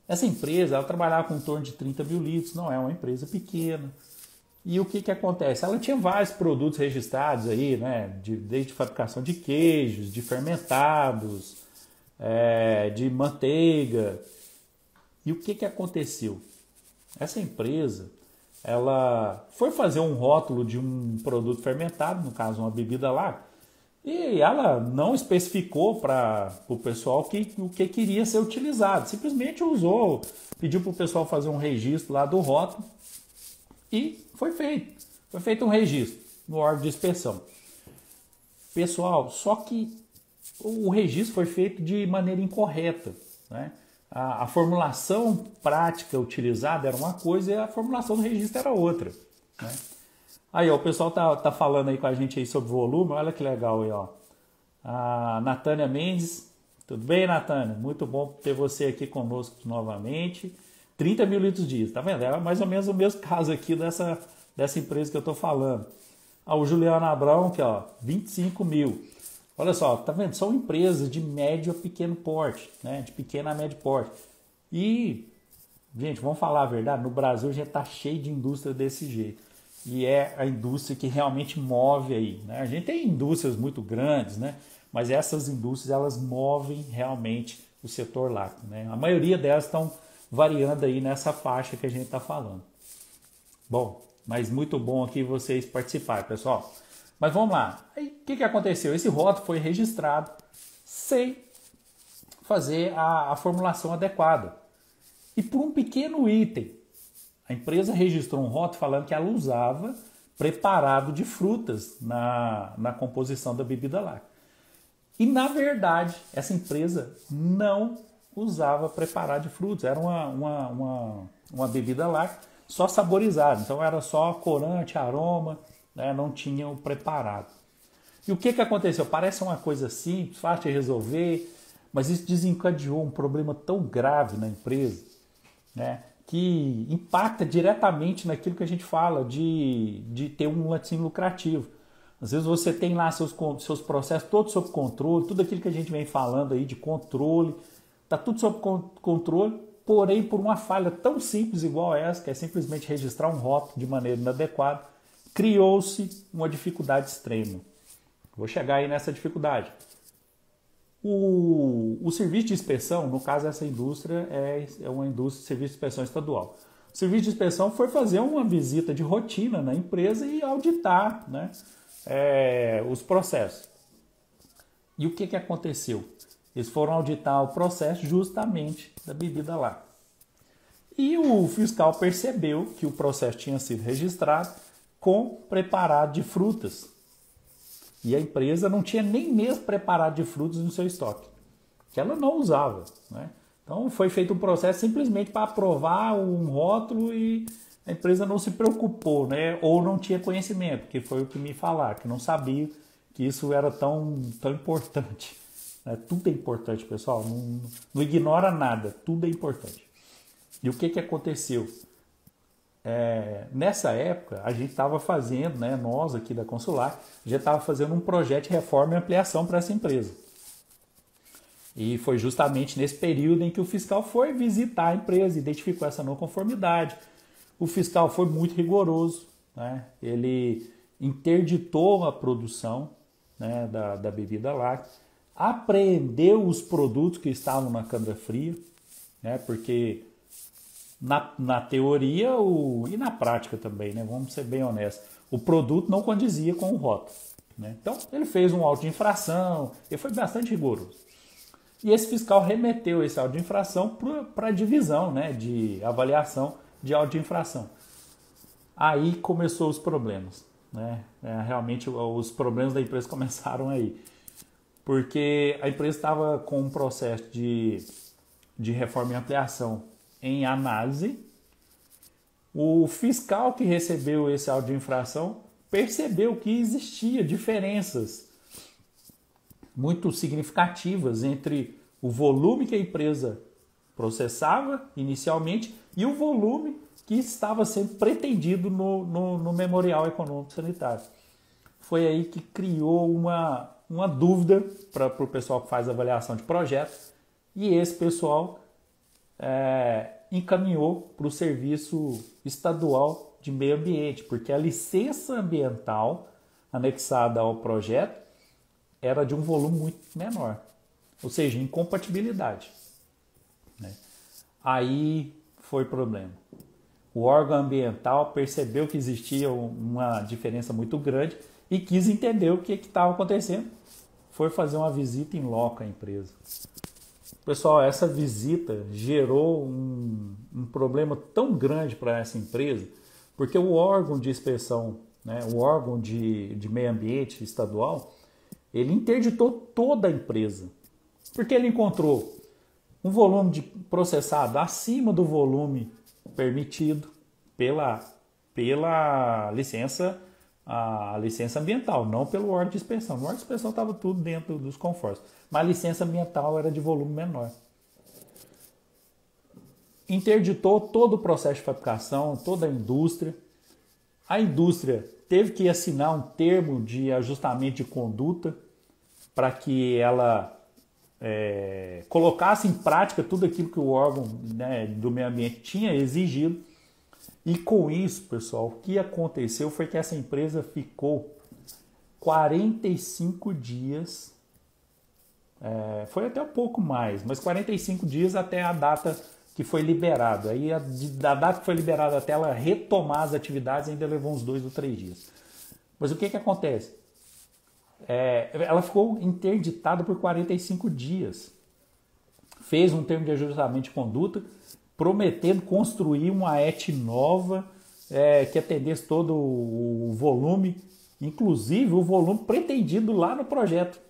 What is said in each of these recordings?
Essa empresa, ela trabalhava com em torno de 30 mil litros, não é uma empresa pequena. E o que acontece? Ela tinha vários produtos registrados aí, né? Desde fabricação de queijos, de fermentados, de manteiga. E o que aconteceu? Essa empresa, ela foi fazer um rótulo de um produto fermentado, no caso uma bebida lá, e ela não especificou para o pessoal o que queria ser utilizado. Simplesmente usou, pediu para o pessoal fazer um registro lá do rótulo e foi feito. Foi feito um registro no órgão de inspeção. Pessoal, só que o registro foi feito de maneira incorreta, né? A formulação prática utilizada era uma coisa e a formulação do registro era outra, né? Aí, ó, o pessoal tá falando aí com a gente aí sobre volume, olha que legal aí, ó. A Natânia Mendes, tudo bem, Natânia? Muito bom ter você aqui conosco novamente. 30 mil litros dia, tá vendo? É mais ou menos o mesmo caso aqui dessa empresa que eu tô falando. Ah, o Juliano Abrão, que ó, 25 mil. Olha só, tá vendo? São empresas de médio a pequeno porte, né? De pequeno a médio porte. E, gente, vamos falar a verdade, no Brasil já tá cheio de indústria desse jeito. E é a indústria que realmente move aí, né? A gente tem indústrias muito grandes, né? Mas essas indústrias, elas movem realmente o setor lácteo, né? A maioria delas estão variando aí nessa faixa que a gente está falando. Bom, mas muito bom aqui vocês participarem, pessoal. Mas vamos lá. Aí, o que aconteceu? Esse rótulo foi registrado sem fazer a formulação adequada. E por um pequeno item, a empresa registrou um rótulo falando que ela usava preparado de frutas na composição da bebida láctea. E, na verdade, essa empresa não usava preparado de frutas. Era uma bebida láctea só saborizada. Então, era só corante, aroma, né? Não tinha o preparado. E o que aconteceu? Parece uma coisa simples, fácil de resolver, mas isso desencadeou um problema tão grave na empresa, né? Que impacta diretamente naquilo que a gente fala de ter um laticínio lucrativo. Às vezes você tem lá seus processos todos sob controle, tudo aquilo que a gente vem falando aí de controle, está tudo sob controle, porém por uma falha tão simples igual essa, que é simplesmente registrar um rótulo de maneira inadequada, criou-se uma dificuldade extrema. Vou chegar aí nessa dificuldade. O serviço de inspeção, no caso essa indústria é uma indústria de serviço de inspeção estadual. O serviço de inspeção foi fazer uma visita de rotina na empresa e auditar, né, os processos. E o que aconteceu? Eles foram auditar o processo justamente da bebida láctea. E o fiscal percebeu que o processo tinha sido registrado com preparado de frutas. E a empresa não tinha nem mesmo preparado de frutas no seu estoque, que ela não usava, né? Então foi feito um processo simplesmente para aprovar um rótulo e a empresa não se preocupou, né? Ou não tinha conhecimento, que foi o que me falaram, que não sabia que isso era tão importante, né? Tudo é importante, pessoal, não ignora nada, tudo é importante. E o que aconteceu? Nessa época, a gente estava fazendo, né, nós aqui da Consular, já estava fazendo um projeto de reforma e ampliação para essa empresa. E foi justamente nesse período em que o fiscal foi visitar a empresa, identificou essa não conformidade. O fiscal foi muito rigoroso, né? Ele interditou a produção, né, da bebida láctea, apreendeu os produtos que estavam na câmara fria, né, porque na teoria e na prática também, né? Vamos ser bem honestos, o produto não condizia com o rótulo, né? Então ele fez um auto de infração, ele foi bastante rigoroso. E esse fiscal remeteu esse auto de infração para a divisão, né, de avaliação de auto de infração. Aí começou os problemas, né? Realmente os problemas da empresa começaram aí, porque a empresa estava com um processo de reforma e ampliação em análise. O fiscal que recebeu esse auto de infração percebeu que existia diferenças muito significativas entre o volume que a empresa processava inicialmente e o volume que estava sendo pretendido no Memorial Econômico Sanitário. Foi aí que criou uma dúvida para o pessoal que faz avaliação de projeto, e esse pessoal encaminhou para o Serviço Estadual de Meio Ambiente, porque a licença ambiental anexada ao projeto era de um volume muito menor, ou seja, incompatibilidade, né? Aí foi problema. O órgão ambiental percebeu que existia uma diferença muito grande e quis entender o que estava acontecendo. Foi fazer uma visita em loco à empresa. Pessoal, essa visita gerou um problema tão grande para essa empresa, porque o órgão de inspeção, né, o órgão de meio ambiente estadual, ele interditou toda a empresa, porque ele encontrou um volume de processado acima do volume permitido pela licença, a licença ambiental, não pelo órgão de inspeção. O órgão de inspeção estava tudo dentro dos confortos, mas a licença ambiental era de volume menor. Interditou todo o processo de fabricação, toda a indústria. A indústria teve que assinar um termo de ajustamento de conduta para que ela colocasse em prática tudo aquilo que o órgão, né, do meio ambiente tinha exigido. E com isso, pessoal, o que aconteceu foi que essa empresa ficou 45 dias, foi até um pouco mais, mas 45 dias até a data que foi liberado. Aí da data que foi liberada até ela retomar as atividades ainda levou uns 2 ou 3 dias. Mas o que acontece? Ela ficou interditada por 45 dias. Fez um termo de ajustamento de conduta, prometendo construir uma ET nova que atendesse todo o volume, inclusive o volume pretendido lá no projeto.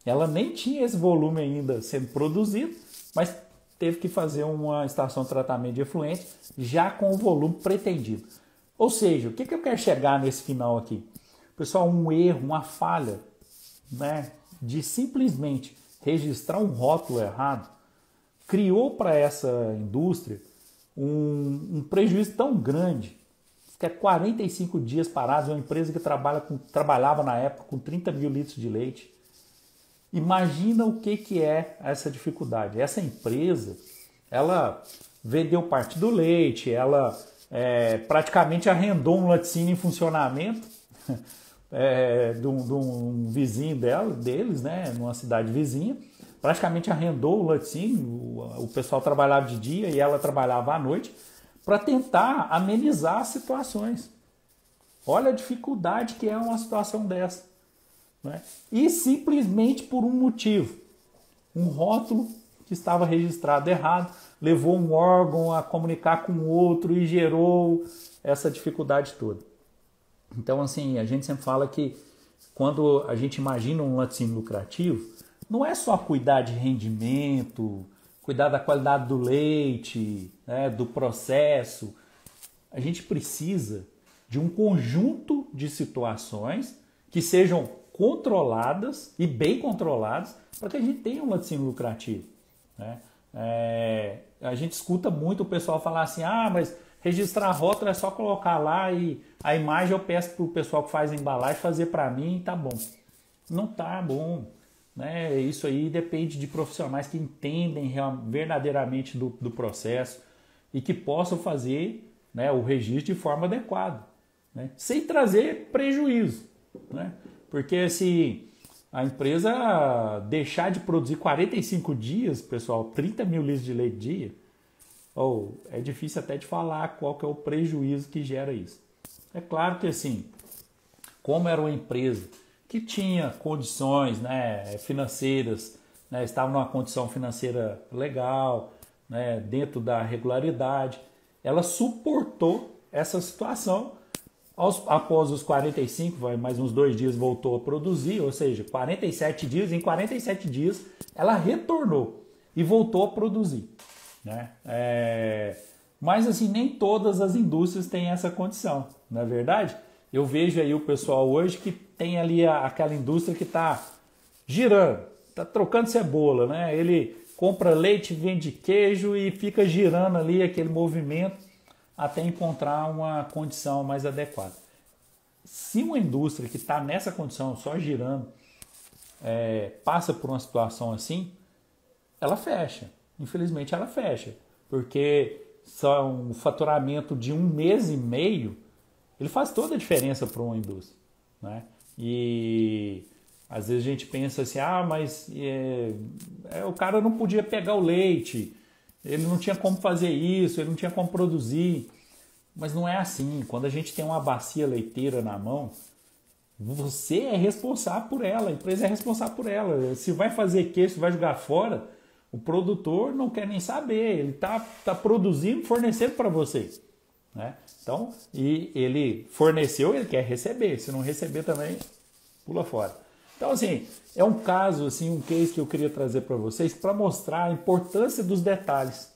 Ela nem tinha esse volume ainda sendo produzido, mas teve que fazer uma estação de tratamento de efluentes já com o volume pretendido. Ou seja, o que eu quero chegar nesse final aqui? Pessoal, um erro, uma falha, né, de simplesmente registrar um rótulo errado, criou para essa indústria um prejuízo tão grande, que é 45 dias parados, uma empresa que trabalhava na época com 30 mil litros de leite. Imagina o que é essa dificuldade. Essa empresa, ela vendeu parte do leite, ela praticamente arrendou um laticínio em funcionamento de um vizinho deles, né, numa cidade vizinha. Praticamente arrendou o laticínio, o pessoal trabalhava de dia e ela trabalhava à noite para tentar amenizar as situações. Olha a dificuldade que é uma situação dessa, né? E simplesmente por um motivo, um rótulo que estava registrado errado, levou um órgão a comunicar com o outro e gerou essa dificuldade toda. Então, assim, a gente sempre fala que quando a gente imagina um laticínio lucrativo, não é só cuidar de rendimento, cuidar da qualidade do leite, né, do processo. A gente precisa de um conjunto de situações que sejam controladas e bem controladas para que a gente tenha um laticínio lucrativo, né? A gente escuta muito o pessoal falar assim, mas registrar rótulo é só colocar lá e a imagem eu peço para o pessoal que faz a embalagem fazer para mim e tá bom. Não tá bom. Isso aí depende de profissionais que entendem verdadeiramente do processo e que possam fazer, né, o registro de forma adequada, né, sem trazer prejuízo, né? Porque se a empresa deixar de produzir 45 dias, pessoal, 30 mil litros de leite dia, é difícil até de falar qual que é o prejuízo que gera isso. É claro que assim, como era uma empresa que tinha condições, né, financeiras, né, estava numa condição financeira legal, né, dentro da regularidade, ela suportou essa situação. Após os 45, mais uns 2 dias voltou a produzir, ou seja, 47 dias, em 47 dias ela retornou e voltou a produzir, né? Mas assim, nem todas as indústrias têm essa condição, não é verdade? Eu vejo aí o pessoal hoje que tem ali aquela indústria que está girando, está trocando cebola, né? Ele compra leite, vende queijo e fica girando ali aquele movimento até encontrar uma condição mais adequada. Se uma indústria que está nessa condição, só girando, passa por uma situação assim, ela fecha. Infelizmente ela fecha. porque só um faturamento de 1 mês e meio, ele faz toda a diferença para uma indústria, né? E às vezes a gente pensa assim, mas o cara não podia pegar o leite, ele não tinha como fazer isso, ele não tinha como produzir. Mas não é assim. Quando a gente tem uma bacia leiteira na mão, você é responsável por ela, a empresa é responsável por ela. Se vai fazer queijo, se vai jogar fora, o produtor não quer nem saber, ele tá produzindo, fornecendo para você, né? Então, e ele forneceu, ele quer receber, se não receber também, pula fora. Então, assim, é um caso, assim, um case que eu queria trazer para vocês para mostrar a importância dos detalhes,